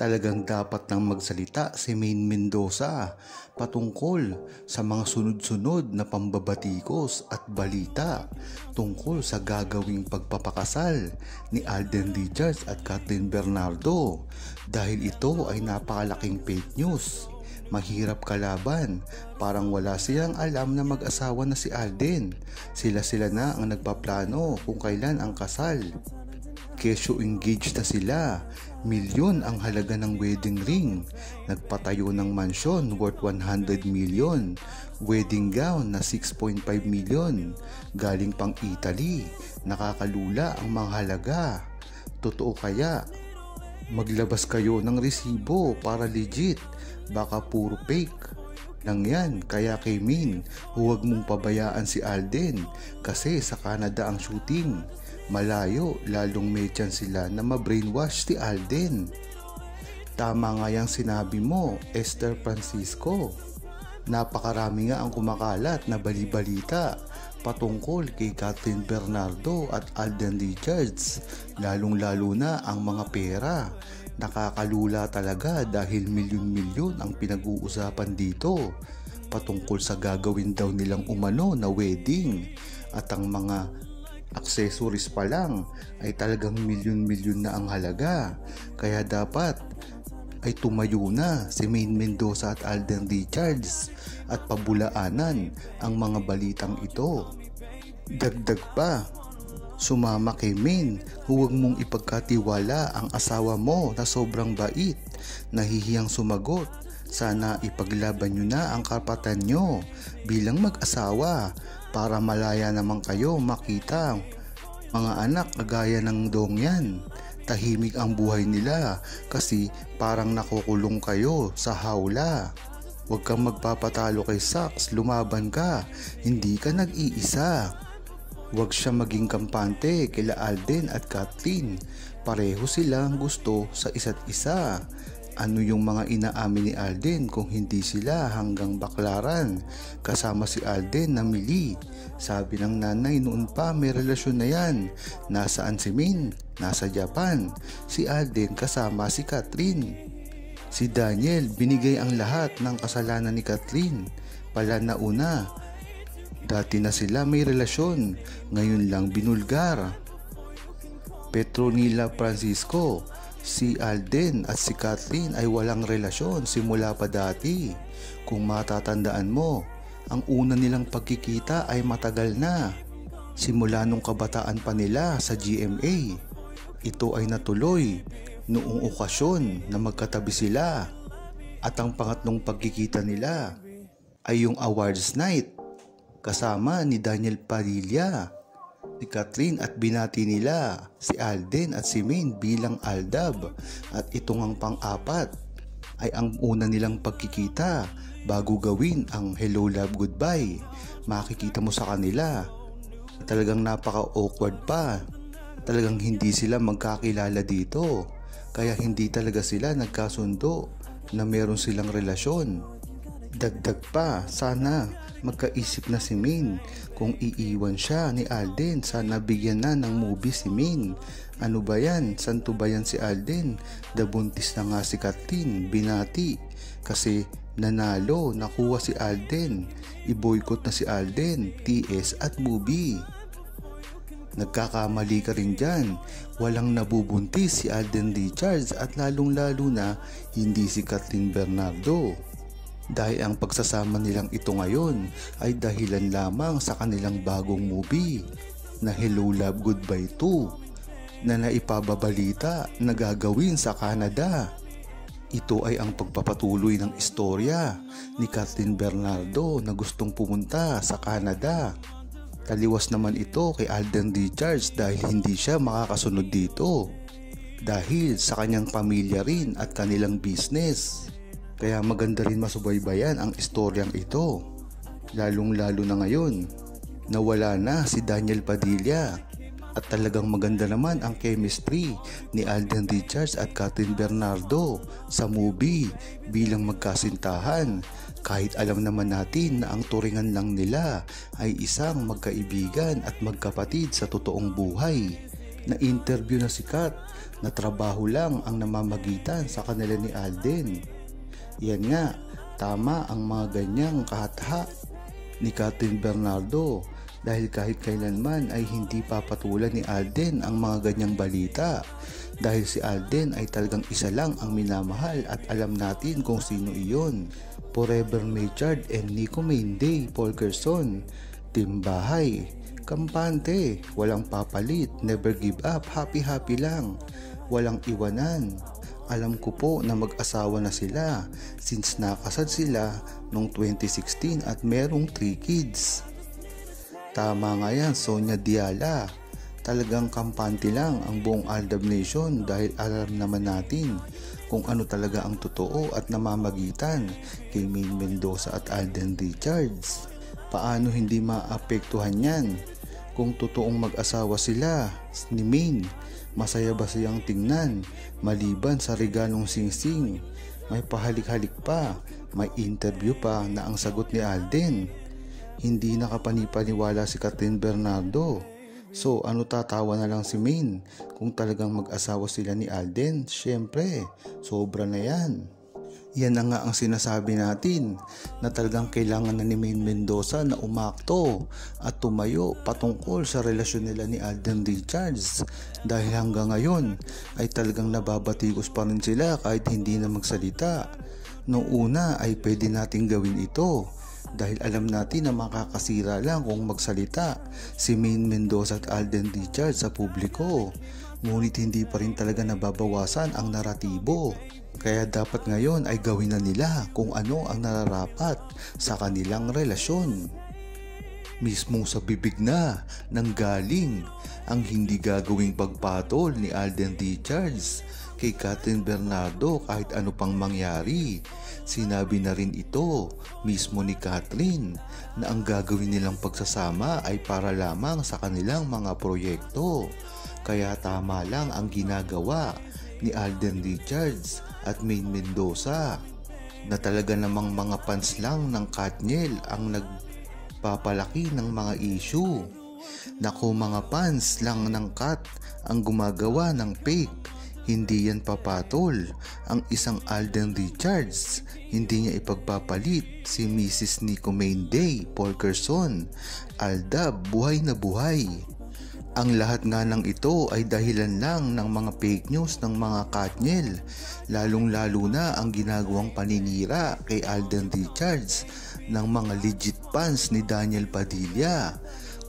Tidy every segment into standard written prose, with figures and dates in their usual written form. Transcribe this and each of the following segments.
Talagang dapat nang magsalita si Maine Mendoza patungkol sa mga sunod-sunod na pambabatikos at balita tungkol sa gagawing pagpapakasal ni Alden Richards at Kathleen Bernardo dahil ito ay napakalaking fake news. Mahirap kalaban, parang wala silang alam na mag-asawa na si Alden. Sila na ang nagpaplano kung kailan ang kasal. Kesyo engaged na sila, milyon ang halaga ng wedding ring, nagpatayo ng mansyon worth 100 million, wedding gown na 6.5 million, galing pang Italy, nakakalula ang mga halaga. Totoo kaya? Maglabas kayo ng resibo para legit, baka puro fake lang yan. Kaya kay Min, huwag mong pabayaan si Alden kasi sa Canada ang shooting. Malayo, lalong may chance sila na ma-brainwash si Alden. Tama nga yung sinabi mo, Esther Francisco. Napakarami nga ang kumakalat na bali-balita patungkol kay Kathleen Bernardo at Alden Richards, lalong-lalo na ang mga pera. Nakakalula talaga dahil milyon-milyon ang pinag-uusapan dito patungkol sa gagawin daw nilang umano na wedding, at ang mga accessories pa lang ay talagang milyon-milyon na ang halaga. Kaya dapat ay tumayo na si Maine Mendoza at Alden Richards at pabulaanan ang mga balitang ito. Dagdag pa, sumama kay Maine, huwag mong ipagkatiwala ang asawa mo na sobrang bait, nahihiyang sumagot. Sana ipaglaban nyo na ang karapatan nyo bilang mag-asawa para malaya naman kayo makita mga anak kagaya ng Dongyan. Tahimik ang buhay nila kasi parang nakukulong kayo sa hawla. Huwag kang magpapatalo kay Sax, lumaban ka, hindi ka nag-iisa. Huwag siya maging kampante kila Alden at Kathleen, pareho silang gusto sa isa't isa. Ano yung mga inaamin ni Alden kung hindi sila hanggang baklaran kasama si Alden na Mili? Sabi ng nanay noon pa may relasyon na yan. Nasaan si Min? Nasa Japan. Si Alden kasama si Kathleen. Si Daniel binigay ang lahat ng kasalanan ni Kathleen pala na una. Dati na sila may relasyon, ngayon lang binulgar. Petronila Francisco, si Alden at si Kathleen ay walang relasyon simula pa dati. Kung matatandaan mo, ang una nilang pagkikita ay matagal na, simula nung kabataan pa nila sa GMA. Ito ay natuloy noong okasyon na magkatabi sila, at ang pangatlong pagkikita nila ay yung awards night kasama ni Daniel Padilla, si Kathleen, at binati nila si Alden at si Maine bilang Aldab. At ito ngang pang-apat ay ang una nilang pagkikita bago gawin ang hello love goodbye. Makikita mo sa kanila talagang napaka-awkward pa. Talagang hindi sila magkakilala dito, kaya hindi talaga sila nagkasundo na meron silang relasyon. Dagdag pa, sana magkaisip na si Maine. Kung iiwan siya ni Alden, sana bigyan na ng movie si Maine. Ano ba yan? Santo ba yan si Alden? Dabuntis na nga si Kathleen, binati kasi nanalo, nakuha si Alden. I-boycott na si Alden, TS at movie. Nagkakamali ka rin dyan. Walang nabubuntis si Alden Richards at lalong-lalo na hindi si Kathleen Bernardo. Dahil ang pagsasama nilang ito ngayon ay dahilan lamang sa kanilang bagong movie na Hello Love Goodbye 2 na naipababalita na gagawin sa Canada. Ito ay ang pagpapatuloy ng istorya ni Kathleen Bernardo na gustong pumunta sa Canada. Taliwas naman ito kay Alden Richards dahil hindi siya makakasunod dito dahil sa kanyang pamilya rin at kanilang business. Kaya maganda rin masubaybayan ang istoryang ito, lalong-lalo na ngayon na wala na si Daniel Padilla. At talagang maganda naman ang chemistry ni Alden Richards at Kathleen Bernardo sa movie bilang magkasintahan, kahit alam naman natin na ang turingan lang nila ay isang magkaibigan at magkapatid sa totoong buhay. na interview na sikat na trabaho lang ang namamagitan sa kanila ni Alden. Yan nga, tama ang mga ganyang kahatha ni Catherine Bernardo dahil kahit kailanman ay hindi papatulan ni Alden ang mga ganyang balita dahil si Alden ay talagang isa lang ang minamahal at alam natin kung sino iyon. Forever Machard and Nico Mainday Polkerson, Team Bahay, kampante, walang papalit, never give up, happy lang, walang iwanan. Alam ko po na mag-asawa na sila since nakasal sila noong 2016 at merong 3 kids. Tama nga yan, Sonia Diala. Talagang kampante lang ang buong Aldab Nation dahil alam naman natin kung ano talaga ang totoo at namamagitan kay Maine Mendoza at Alden Richards. Paano hindi maapektuhan yan? Kung totoong mag-asawa sila ni Maine, masaya ba siyang tingnan maliban sa regalong singsing? May pahalik-halik pa, may interview pa na ang sagot ni Alden. Hindi nakapanipaniwala si Catherine Bernardo. So ano, tatawa na lang si Maine kung talagang mag-asawa sila ni Alden? Syempre, sobra na yan. Yan na nga ang sinasabi natin na talagang kailangan na ni Maine Mendoza na umakto at tumayo patungkol sa relasyon nila ni Alden Richards dahil hanggang ngayon ay talagang nababatikos pa rin sila kahit hindi na magsalita. Noong una ay pwede nating gawin ito dahil alam natin na makakasira lang kung magsalita si Maine Mendoza at Alden Richards sa publiko, ngunit hindi pa rin talaga nababawasan ang naratibo. Kaya dapat ngayon ay gawin na nila kung ano ang nararapat sa kanilang relasyon. Mismo sa bibig na nanggaling ang hindi gagawing pagpatol ni Alden Richards kay Catherine Bernardo kahit ano pang mangyari. Sinabi na rin ito mismo ni Catherine na ang gagawin nilang pagsasama ay para lamang sa kanilang mga proyekto. Kaya tama lang ang ginagawa ni Alden Richards at Maine Mendoza na talaga namang mga fans lang ng Katniel ang nagpapalaki ng mga issue. Naku, mga fans lang ng Kat ang gumagawa ng fake. Hindi yan papatol. Ang isang Alden Richards, hindi niya ipagpapalit si Mrs. Nico Mainday Polkerson. Aldab, buhay na buhay. Ang lahat nga ng ito ay dahilan lang ng mga fake news ng mga Katniel, lalong-lalo na ang ginagawang paninira kay Alden Richards ng mga legit fans ni Daniel Padilla.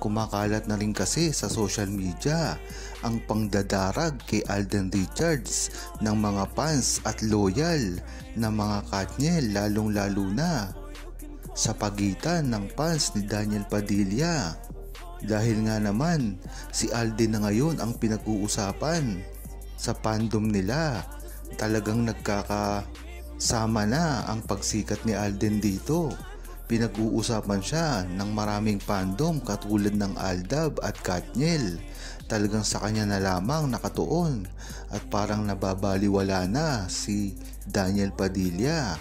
Kumakalat na rin kasi sa social media ang pangdadarag kay Alden Richards ng mga fans at loyal na mga Katniel, lalong-lalo na sa pagitan ng fans ni Daniel Padilla. Dahil nga naman si Alden na ngayon ang pinag-uusapan sa fandom nila. Talagang nagkakasama na ang pagsikat ni Alden dito. Pinag-uusapan siya ng maraming fandom katulad ng Aldab at Katniel. Talagang sa kanya na lamang nakatuon at parang nababaliwala na si Daniel Padilla.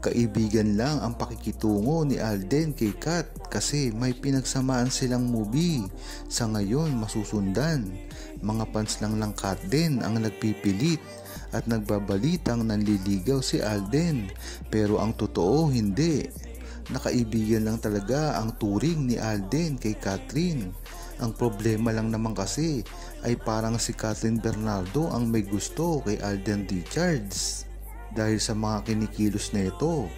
Kaibigan lang ang pakikitungo ni Alden kay Kat kasi may pinagsamaan silang movie sa ngayon masusundan. Mga fans lang ng Kat din ang nagpipilit at nagbabalitang nanliligaw si Alden, pero ang totoo hindi. Nakaibigan lang talaga ang turing ni Alden kay Catherine. Ang problema lang naman kasi ay parang si Catherine Bernardo ang may gusto kay Alden Richards. Dahil sa mga kinikilos na ito,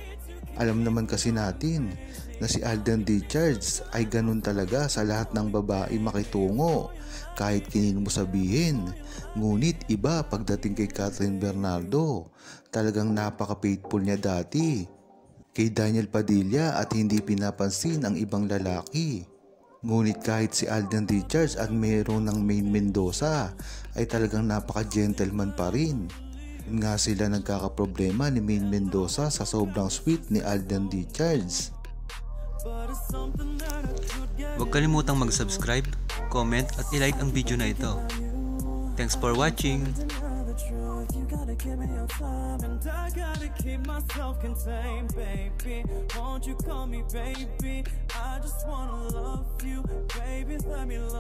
alam naman kasi natin na si Alden Richards ay ganun talaga sa lahat ng babae makitungo kahit kinin mo sabihin. Ngunit iba pagdating kay Catherine Bernardo, talagang napaka-faithful niya dati kay Daniel Padilla at hindi pinapansin ang ibang lalaki. Ngunit kahit si Alden Richards at mayroon ng Maine Mendoza ay talagang napaka-gentleman pa rin. Nga sila nagkakaproblema ni Maine Mendoza sa sobrang sweet ni Alden Richards. Huwag kalimutang mag-subscribe, comment at i-like ang video na ito. Thanks for watching! Give me your time and I gotta keep myself contained, baby. Won't you call me baby? I just wanna love you, baby. Let me love